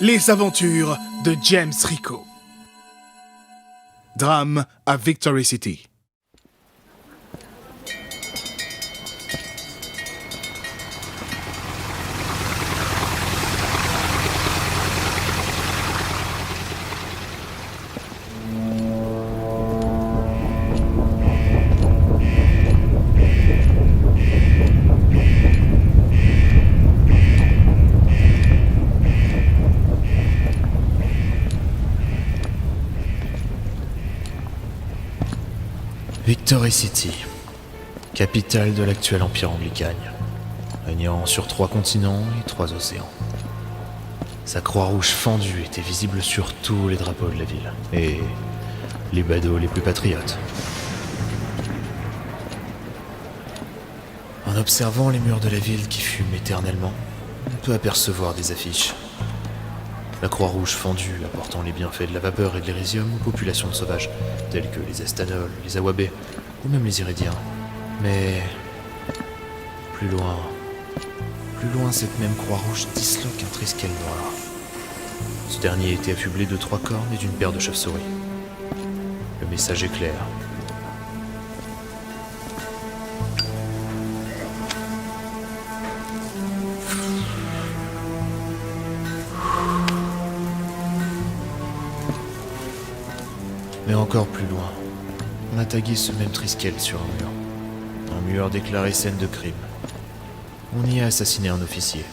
Les aventures de James Rico. Drame à Victory City. Victory City, capitale de l'actuel empire anglicagne, régnant sur 3 continents et 3 océans. Sa croix rouge fendue était visible sur tous les drapeaux de la ville, et les badauds les plus patriotes. En observant les murs de la ville qui fument éternellement, on peut apercevoir des affiches. La Croix-Rouge fendue apportant les bienfaits de la vapeur et de l'Irisium aux populations de sauvages, telles que les Estanols, les Awabés, ou même les Iridiens. Mais plus loin, cette même Croix-Rouge disloque un triskel noir. Ce dernier était affublé de 3 cornes et d'une paire de chauves-souris. Le message est clair. Mais encore plus loin, on a tagué ce même triskel sur un mur. Un mur déclaré scène de crime. On y a assassiné un officier,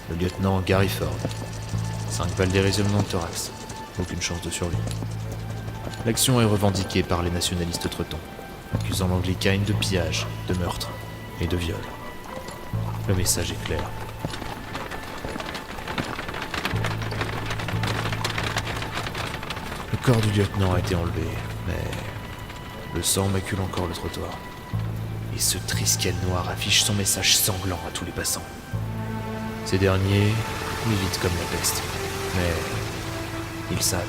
le lieutenant Gary Ford. 5 balles d'Irisium dans le thorax. Aucune chance de survie. L'action est revendiquée par les nationalistes tretons, accusant l'Anglicane de pillage, de meurtre et de viol. Le message est clair. Le corps du lieutenant a été enlevé, mais le sang macule encore le trottoir. Et ce triskel noir affiche son message sanglant à tous les passants. Ces derniers l'évitent comme la peste, mais ils savent.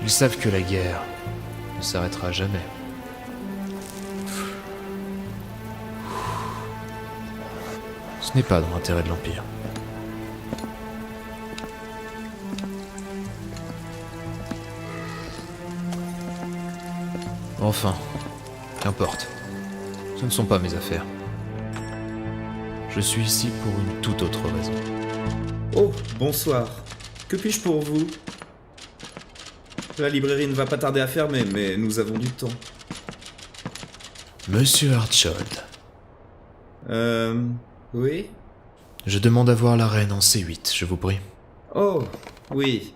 Ils savent que la guerre ne s'arrêtera jamais. Ce n'est pas dans l'intérêt de l'Empire. Enfin, qu'importe. Ce ne sont pas mes affaires. Je suis ici pour une toute autre raison. Oh, bonsoir. Que puis-je pour vous? La librairie ne va pas tarder à fermer, mais nous avons du temps. Monsieur Hartshold. Oui? Je demande à voir la reine en C8, je vous prie. Oh, oui.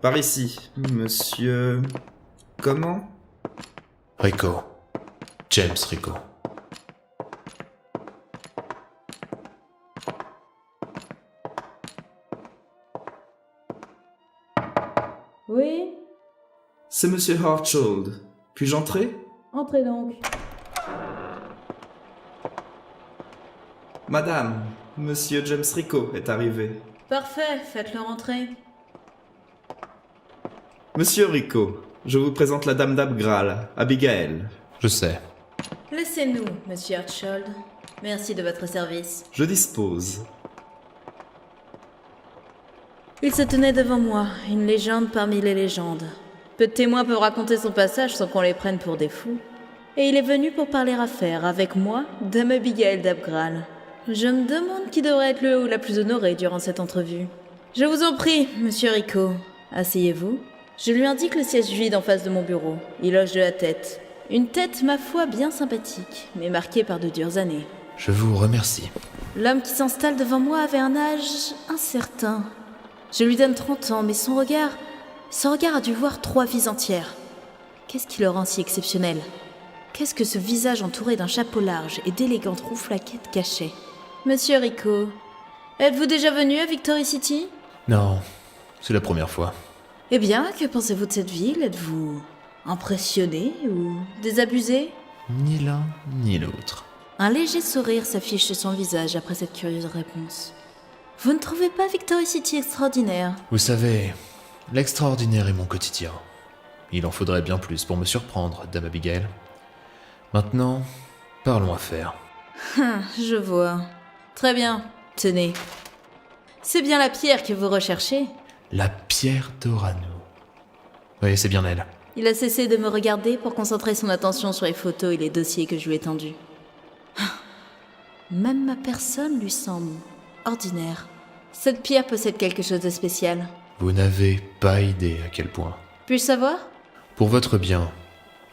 Par ici, monsieur... Comment? Rico. James Rico. Oui? C'est monsieur Hartshold. Puis-je entrer? Entrez donc. Madame, monsieur James Rico est arrivé. Parfait, faites-le rentrer. Monsieur Rico, je vous présente la dame d'Abgral, Abigail. Je sais. Laissez-nous, monsieur Hartshold. Merci de votre service. Je dispose. Il se tenait devant moi, une légende parmi les légendes. Peu de témoins peuvent raconter son passage sans qu'on les prenne pour des fous. Et il est venu pour parler affaires avec moi, dame Abigail d'Abgral. Je me demande qui devrait être le ou la plus honorée durant cette entrevue. Je vous en prie, monsieur Rico. Asseyez-vous. Je lui indique le siège vide en face de mon bureau. Il hoche de la tête. Une tête, ma foi, bien sympathique, mais marquée par de dures années. Je vous remercie. L'homme qui s'installe devant moi avait un âge incertain. Je lui donne 30 ans, mais son regard a dû voir 3 vies entières. Qu'est-ce qui le rend si exceptionnel? Qu'est-ce que ce visage entouré d'un chapeau large et d'élégantes rouflaquettes cachait? Monsieur Rico, êtes-vous déjà venu à Victory City? Non, c'est la première fois. Eh bien, que pensez-vous de cette ville? Êtes-vous impressionné ou désabusé? Ni l'un, ni l'autre. Un léger sourire s'affiche sur son visage après cette curieuse réponse. Vous ne trouvez pas Victory City extraordinaire? Vous savez, l'extraordinaire est mon quotidien. Il en faudrait bien plus pour me surprendre, dame Abigail. Maintenant, parlons affaires. Je vois. Très bien, tenez. C'est bien la pierre que vous recherchez. La pierre d'Orano. Oui, c'est bien elle. Il a cessé de me regarder pour concentrer son attention sur les photos et les dossiers que je lui ai tendus. Même ma personne lui semble ordinaire. Cette pierre possède quelque chose de spécial. Vous n'avez pas idée à quel point. Puis-je savoir? Pour votre bien,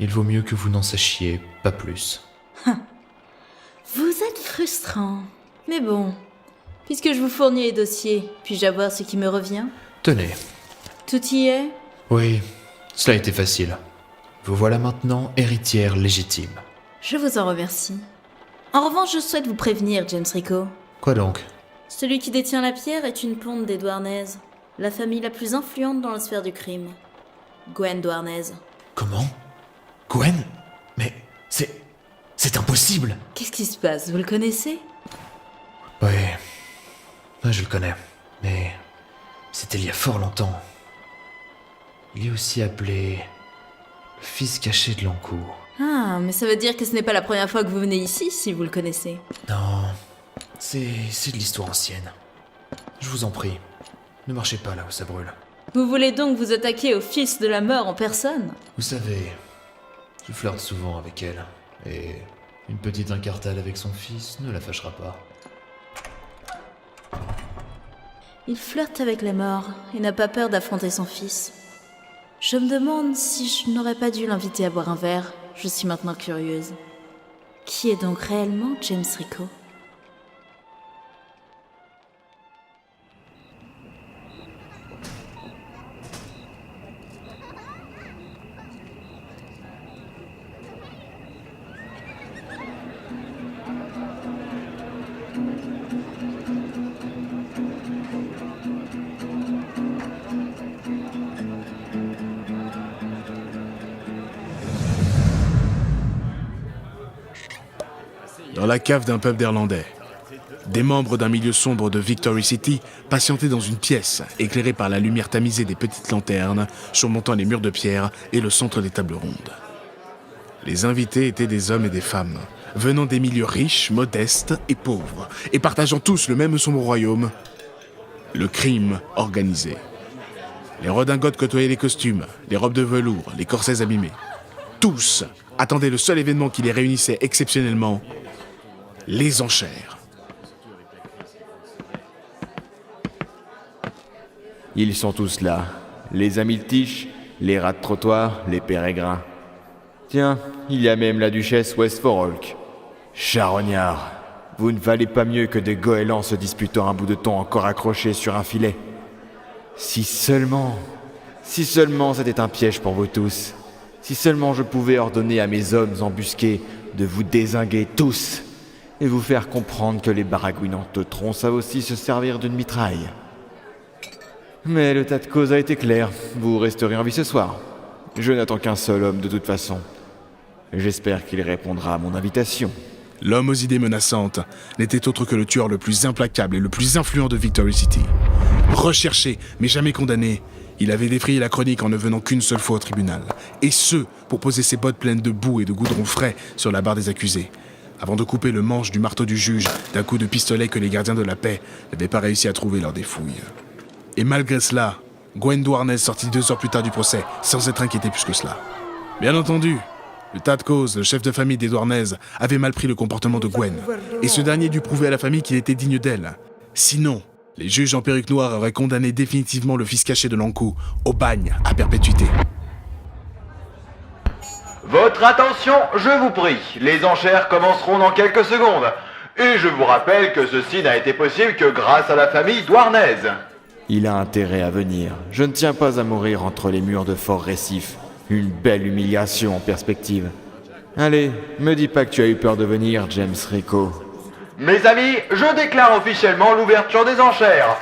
il vaut mieux que vous n'en sachiez pas plus. Vous êtes frustrant. Mais bon, puisque je vous fournis les dossiers, puis-je avoir ce qui me revient? Tenez. Tout y est? Oui, cela a été facile. Vous voilà maintenant héritière légitime. Je vous en remercie. En revanche, je souhaite vous prévenir, James Rico. Quoi donc? Celui qui détient la pierre est une ponte des Douarnez, la famille la plus influente dans la sphère du crime. Gwen Douarnez. Comment? Gwen? Mais c'est impossible! Qu'est-ce qui se passe? Vous le connaissez? Oui, je le connais. Mais c'était il y a fort longtemps. Il est aussi appelé le fils caché de Lancourt. Ah, mais ça veut dire que ce n'est pas la première fois que vous venez ici, si vous le connaissez. Non, c'est de l'histoire ancienne. Je vous en prie, ne marchez pas là où ça brûle. Vous voulez donc vous attaquer au fils de la mort en personne? Vous savez, je flirte souvent avec elle, et une petite incartade avec son fils ne la fâchera pas. Il flirte avec les morts et n'a pas peur d'affronter son fils. Je me demande si je n'aurais pas dû l'inviter à boire un verre. Je suis maintenant curieuse. Qui est donc réellement James Rico? Dans la cave d'un pub d'Irlandais, des membres d'un milieu sombre de Victory City patientaient dans une pièce éclairée par la lumière tamisée des petites lanternes surmontant les murs de pierre et le centre des tables rondes. Les invités étaient des hommes et des femmes, venant des milieux riches, modestes et pauvres, et partageant tous le même sombre royaume, le crime organisé. Les redingotes côtoyaient les costumes, les robes de velours, les corsets abîmés. Tous attendaient le seul événement qui les réunissait exceptionnellement, les enchères. Ils sont tous là. Les amis de Tiche, les rats de trottoir, les pérégrins. Tiens, il y a même la duchesse Westforolk. Charognard, vous ne valez pas mieux que des goélands se disputant un bout de thon encore accroché sur un filet. Si seulement c'était un piège pour vous tous. Si seulement je pouvais ordonner à mes hommes embusqués de vous dézinguer tous et vous faire comprendre que les baragouinants teutrons savent aussi se servir d'une mitraille. Mais le tas de cause a été clair, vous resterez en vie ce soir. Je n'attends qu'un seul homme de toute façon. J'espère qu'il répondra à mon invitation. L'homme aux idées menaçantes n'était autre que le tueur le plus implacable et le plus influent de Victory City. Recherché, mais jamais condamné, il avait défrayé la chronique en ne venant qu'une seule fois au tribunal. Et ce, pour poser ses bottes pleines de boue et de goudron frais sur la barre des accusés, avant de couper le manche du marteau du juge d'un coup de pistolet que les gardiens de la paix n'avaient pas réussi à trouver lors des fouilles. Et malgré cela, Gwen Douarnez sortit 2 heures plus tard du procès, sans être inquiété plus que cela. Bien entendu, le tas de cause, le chef de famille des Douarnez, avait mal pris le comportement de Gwen, et ce dernier dut prouver à la famille qu'il était digne d'elle. Sinon, les juges en perruque noire auraient condamné définitivement le fils caché de Lancourt au bagne à perpétuité. Votre attention, je vous prie. Les enchères commenceront dans quelques secondes. Et je vous rappelle que ceci n'a été possible que grâce à la famille Douarnez. Il a intérêt à venir. Je ne tiens pas à mourir entre les murs de Fort Récif. Une belle humiliation en perspective. Allez, me dis pas que tu as eu peur de venir, James Rico. Mes amis, je déclare officiellement l'ouverture des enchères.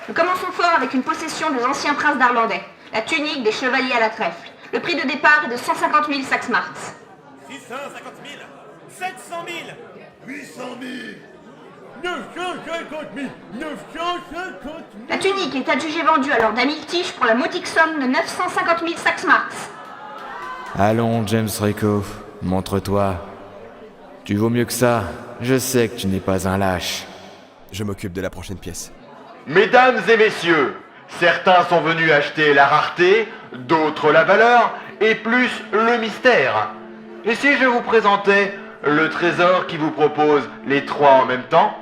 Nous commençons fort avec une possession des anciens princes d'Arlandais, la tunique des chevaliers à la trèfle. Le prix de départ est de 150 000 Saxmarks. 650 000, 700 000, 800 000, 950 000, 950 000. La tunique est adjugée vendue à Lord Amiltish pour la modique somme de 950 000 Saxmarks. Allons, James Rico, montre-toi. Tu vaux mieux que ça. Je sais que tu n'es pas un lâche. Je m'occupe de la prochaine pièce. Mesdames et messieurs, certains sont venus acheter la rareté, d'autres la valeur, et plus le mystère. Et si je vous présentais le trésor qui vous propose les trois en même temps?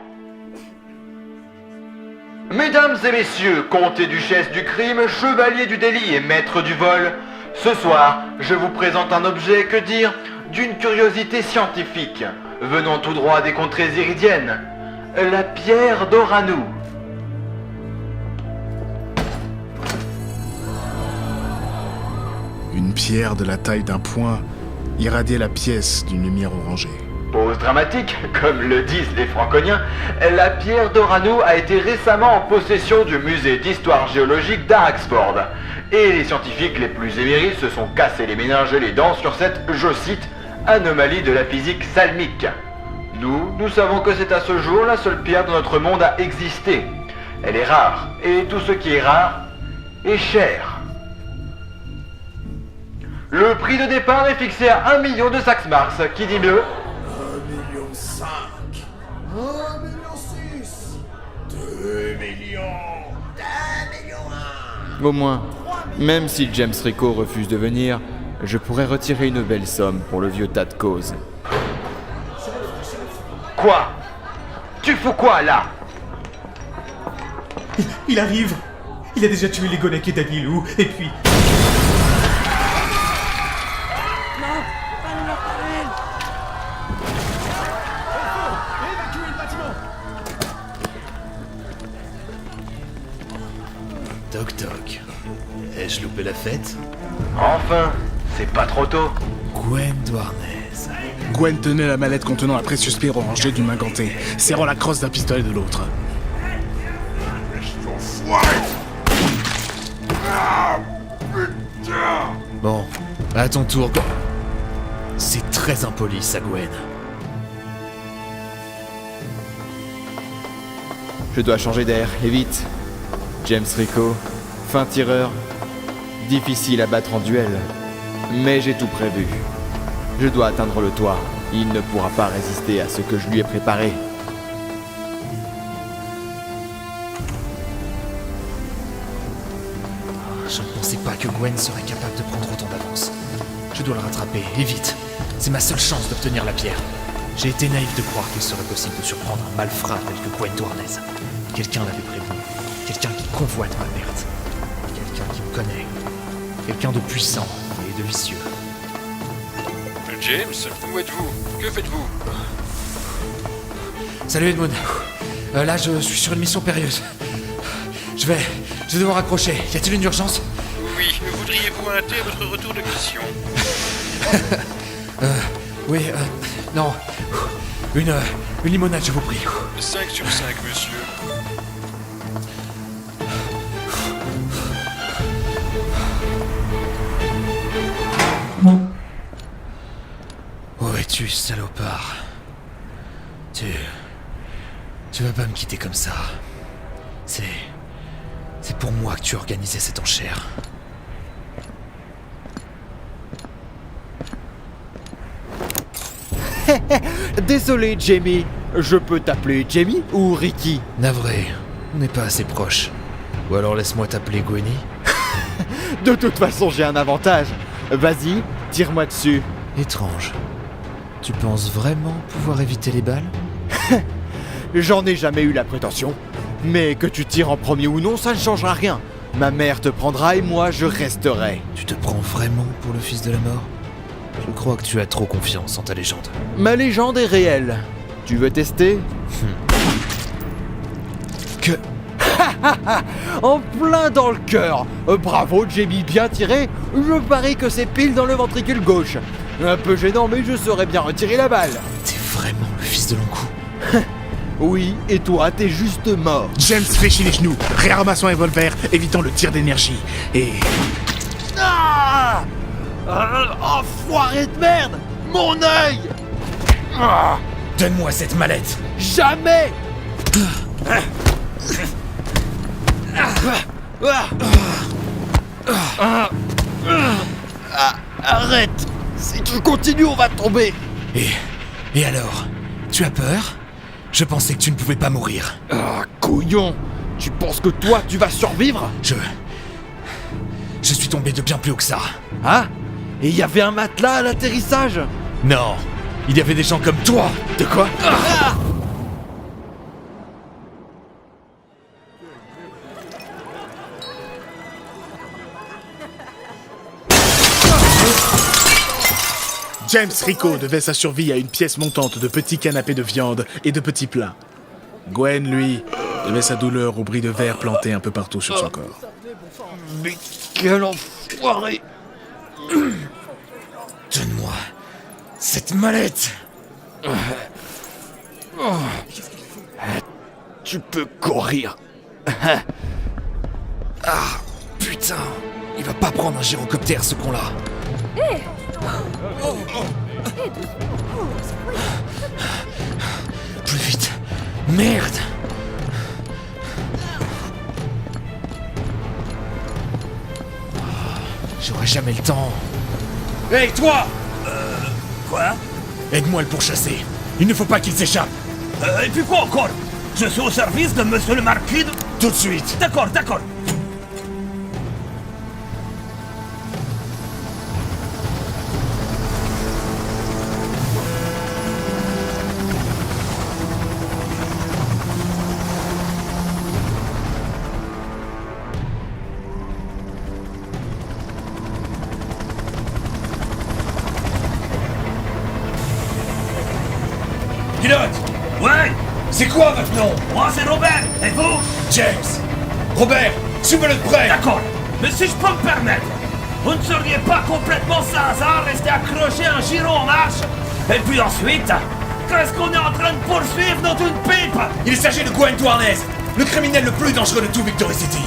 Mesdames et messieurs, comtes et duchesses du crime, chevaliers du délit et maîtres du vol, ce soir, je vous présente un objet, que dire, d'une curiosité scientifique, venant tout droit des contrées iridiennes, la pierre d'Oranu. Une pierre de la taille d'un poing irradiait la pièce d'une lumière orangée. Pause dramatique, comme le disent les franconiens, la pierre d'Oranu a été récemment en possession du musée d'histoire géologique d'Arxford. Et les scientifiques les plus émérites se sont cassés les méninges et les dents sur cette, je cite, anomalie de la physique salmique. Nous savons que c'est à ce jour la seule pierre de notre monde à exister. Elle est rare, et tout ce qui est rare est cher. Le prix de départ est fixé à 1 million de Saxmarks, qui dit mieux? 1,5 million, 1,6 million, 2 millions, 1 million. Au moins, même si James Rico refuse de venir, je pourrais retirer une belle somme pour le vieux tas de cause. Quoi? Tu fous quoi là? Il arrive. Il a déjà tué les Gonek et Danilou, et puis... Toc toc. Ai-je loupé la fête? Enfin, c'est pas trop tôt. Gwen Douarnez. Gwen tenait la mallette contenant la précieuse pierre orangée d'une main gantée, serrant la crosse d'un pistolet de l'autre. Bon, à ton tour. C'est très impoli, ça, Gwen. Je dois changer d'air, et vite. James Rico, fin tireur, difficile à battre en duel. Mais j'ai tout prévu. Je dois atteindre le toit. Il ne pourra pas résister à ce que je lui ai préparé. Je ne pensais pas que Gwen serait capable de prendre autant d'avance. Je dois le rattraper, et vite. C'est ma seule chance d'obtenir la pierre. J'ai été naïf de croire qu'il serait possible de surprendre un malfrat tel que Gwen Douarnez. Quelqu'un l'avait prévenu. Quelqu'un qui convoite ma perte. Quelqu'un qui me connaît. Quelqu'un de puissant et de vicieux. James, où êtes-vous? Que faites-vous? Salut Edmund. Là, je suis sur une mission périlleuse. Je vais devoir accrocher. Y a-t-il une urgence? Oui, voudriez-vous un thé à votre retour de mission? Oui, non. Une limonade, je vous prie. 5 sur 5, monsieur. Où es-tu, salopard? Tu vas pas me quitter comme ça. C'est pour moi que tu organisais cette enchère. Désolé, Jamie. Je peux t'appeler Jamie ou Ricky? Navré, on n'est pas assez proches. Ou alors laisse-moi t'appeler Gwenny. De toute façon, j'ai un avantage. Vas-y, tire-moi dessus. Étrange. Tu penses vraiment pouvoir éviter les balles? J'en ai jamais eu la prétention. Mais que tu tires en premier ou non, ça ne changera rien. Ma mère te prendra et moi, je resterai. Tu te prends vraiment pour le fils de la mort? Je crois que tu as trop confiance en ta légende. Ma légende est réelle. Tu veux tester? Que... En plein dans le cœur. Bravo, Jamie, bien tiré. Je parie que c'est pile dans le ventricule gauche. Un peu gênant, mais je saurais bien retirer la balle. T'es vraiment le fils de l'encou. Oui, et toi, t'es juste mort. James fléchit les genoux, réarma son revolver, évitant le tir d'énergie. Et... Ah, enfoiré de merde. Mon œil. Donne-moi cette mallette. Jamais. Arrête. Si tu continues, on va tomber. Et alors? Tu as peur? Je pensais que tu ne pouvais pas mourir. Ah, couillon! Tu penses que toi, tu vas survivre? Je suis tombé de bien plus haut que ça. Hein? Et il y avait un matelas à l'atterrissage? Non, il y avait des gens comme toi. De quoi? James Rico devait sa survie à une pièce montante de petits canapés de viande et de petits plats. Gwen, lui, devait sa douleur au bris de verre planté un peu partout sur son corps. Mais quel enfoiré! Donne-moi cette mallette. Tu peux courir. Ah, putain. Il va pas prendre un gyrocoptère, ce con-là. Plus vite. Merde. J'aurai jamais le temps. Hey, toi! Quoi? Aide-moi à le pourchasser. Il ne faut pas qu'il s'échappe. Et puis quoi encore? Je suis au service de monsieur le marquis de... Tout de suite. D'accord, d'accord. Pilote! Ouais! C'est quoi votre nom? Moi c'est Robert, et vous? James! Robert, suivez-le de près! D'accord, mais si je peux me permettre, vous ne seriez pas complètement sans hasard resté accroché à un giro en marche? Et puis ensuite, qu'est-ce qu'on est en train de poursuivre dans une pipe? Il s'agit de Gwen Douarnez, le criminel le plus dangereux de tout Victory City.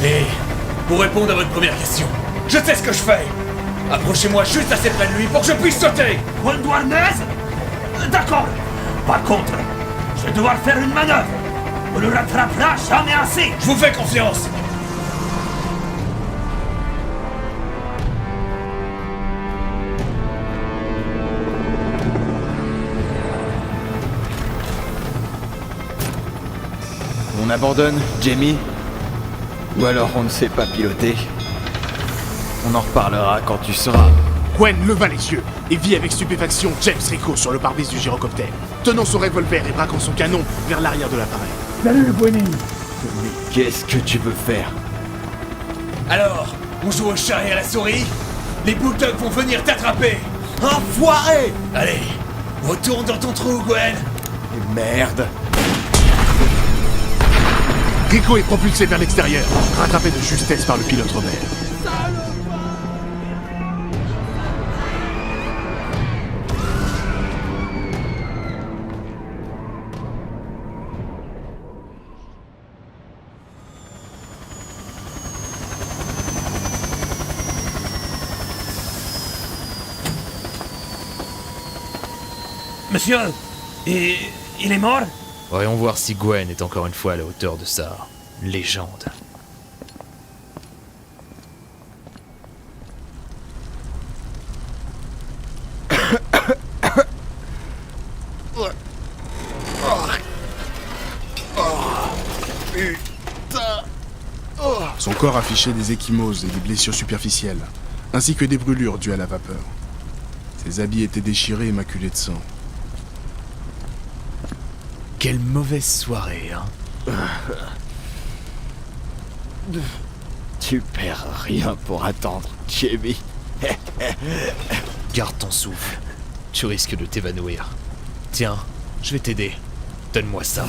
Et pour répondre à votre première question, je sais ce que je fais. Approchez-moi juste assez près de lui pour que je puisse sauter. Gwen Douarnez? D'accord. Par contre, je vais devoir faire une manœuvre. On le rattrapera jamais assez. Je vous fais confiance. On abandonne, Jamie? Ou alors on ne sait pas piloter? On en reparlera quand tu seras... Gwen leva les yeux et vit avec stupéfaction James Rico sur le pare-brise du gyrocoptère, tenant son revolver et braquant son canon vers l'arrière de l'appareil. Salut, Gwenny. Mais qu'est-ce que tu veux faire? Alors, on joue au chat et à la souris? Les Bulldogs vont venir t'attraper. Enfoiré! Allez, retourne dans ton trou, Gwen. Merde! Rico est propulsé vers l'extérieur, rattrapé de justesse par le pilote Robert. Monsieur, il est mort? Voyons voir si Gwen est encore une fois à la hauteur de sa légende. Son corps affichait des ecchymoses et des blessures superficielles, ainsi que des brûlures dues à la vapeur. Ses habits étaient déchirés et maculés de sang. Quelle mauvaise soirée, hein? Tu perds rien pour attendre, Jamie. Garde ton souffle. Tu risques de t'évanouir. Tiens, je vais t'aider. Donne-moi ça.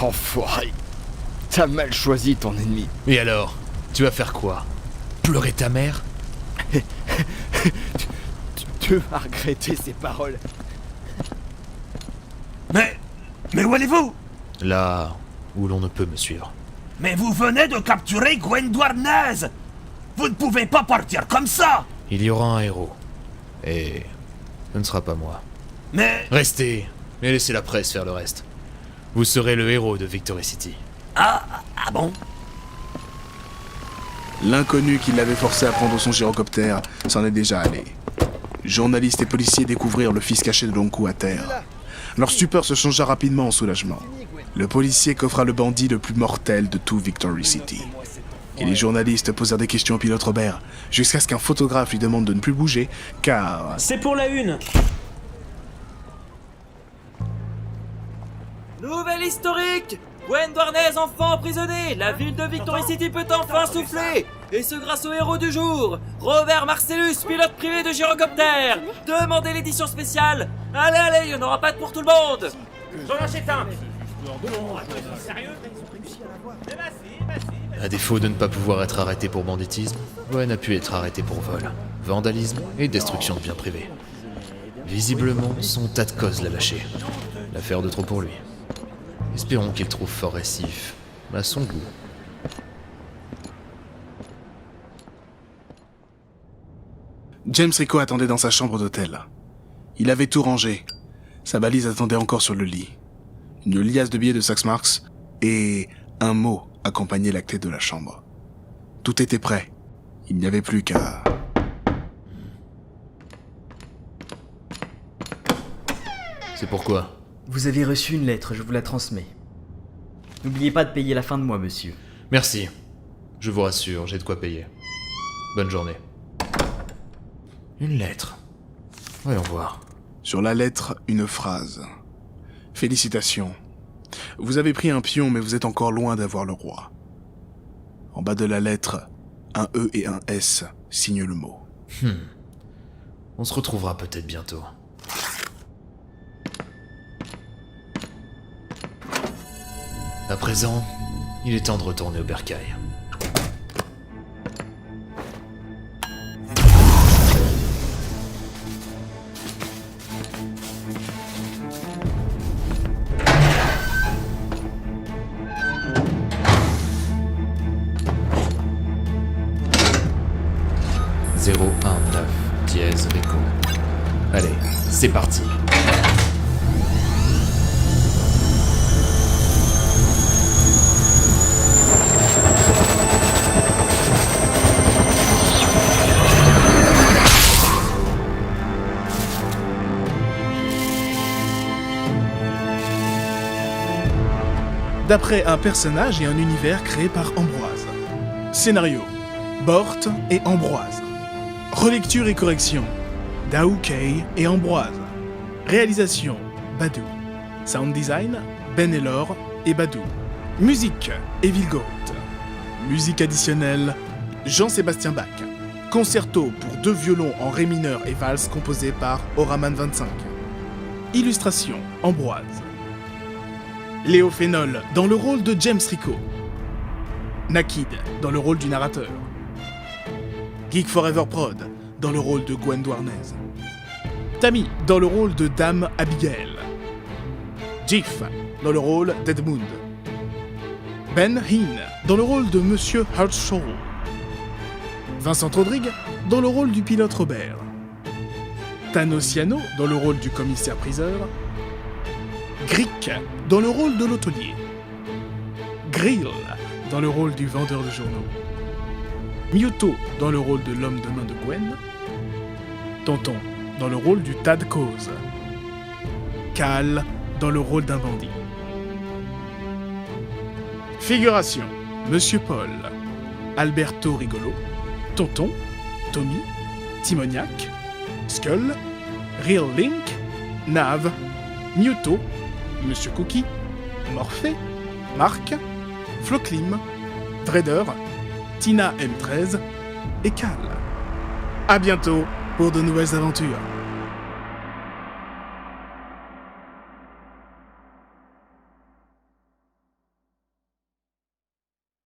Enfoiré. T'as mal choisi ton ennemi. Et alors, tu vas faire quoi? Pleurer ta mère? Tu vas regretter ces paroles. Mais où allez-vous? Là où l'on ne peut me suivre. Mais vous venez de capturer Gwen Douarnez. Vous ne pouvez pas partir comme ça. Il y aura un héros. Et ce ne sera pas moi. Mais... Restez et laissez la presse faire le reste. Vous serez le héros de Victory City. Ah bon? L'inconnu qui l'avait forcé à prendre son gyrocoptère s'en est déjà allé. Journalistes et policiers découvrirent le fils caché de Lonkou à terre. Leur stupeur se changea rapidement en soulagement. Le policier coffra le bandit le plus mortel de tout Victory City. Et les journalistes posèrent des questions au pilote Robert, jusqu'à ce qu'un photographe lui demande de ne plus bouger, car... C'est pour la une. Nouvelle historique! Gwen Douarnez enfin emprisonnée! La ville de Victory City peut enfin souffler! Et ce grâce au héros du jour, Robert Marcellus, pilote privé de gyrocoptère! Demandez l'édition spéciale! Allez, il n'y en aura pas de pour tout le monde! J'en achète un! Sérieux? À défaut de ne pas pouvoir être arrêté pour banditisme, Gwen a pu être arrêté pour vol, vandalisme et destruction de biens privés. Visiblement, son tas de cause l'a lâché. L'affaire de trop pour lui. Espérons qu'il trouve fort récif, à son goût. James Rico attendait dans sa chambre d'hôtel. Il avait tout rangé. Sa valise attendait encore sur le lit. Une liasse de billets de Saxe Marx et un mot accompagnait la clé de la chambre. Tout était prêt. Il n'y avait plus qu'à... C'est pourquoi? Vous avez reçu une lettre, je vous la transmets. N'oubliez pas de payer la fin de mois, monsieur. Merci. Je vous rassure, j'ai de quoi payer. Bonne journée. Une lettre. Voyons voir. Sur la lettre, une phrase. Félicitations. Vous avez pris un pion, mais vous êtes encore loin d'avoir le roi. En bas de la lettre, un E et un S signent le mot. On se retrouvera peut-être bientôt. À présent, il est temps de retourner au bercail. dièse Rico. Allez, c'est parti. D'après un personnage et un univers créé par Ambroise. Scénario, Bort et Ambroise. Relecture et correction, Dao Kay et Ambroise. Réalisation, Badou. Sound design, Ben Elor et Badou. Musique, Evil Goat. Musique additionnelle, Jean-Sébastien Bach. Concerto pour 2 violons en ré mineur et valse composé par Oraman 25. Illustration, Ambroise. Léo Phénol dans le rôle de James Rico. Nakid dans le rôle du narrateur. Geek Forever Prod dans le rôle de Gwen Douarnez. Tammy dans le rôle de Dame Abigail. Jiff dans le rôle d'Edmund. Ben Hinn dans le rôle de Monsieur Hartshaw. Vincent Rodrigue dans le rôle du pilote Robert. Thanos Yano dans le rôle du commissaire-priseur. Grick dans le rôle de l'hôtelier. Grill dans le rôle du vendeur de journaux. Mewtwo dans le rôle de l'homme de main de Gwen. Tonton dans le rôle du tas de cause. Cal dans le rôle d'un bandit. Figuration, Monsieur Paul, Alberto Rigolo, Tonton, Tommy, Timoniac, Skull, Real Link, Nav, Mewtwo, Monsieur Cookie, Morphée, Marc, Floclim, Trader, Tina M13 et Cal. À bientôt pour de nouvelles aventures.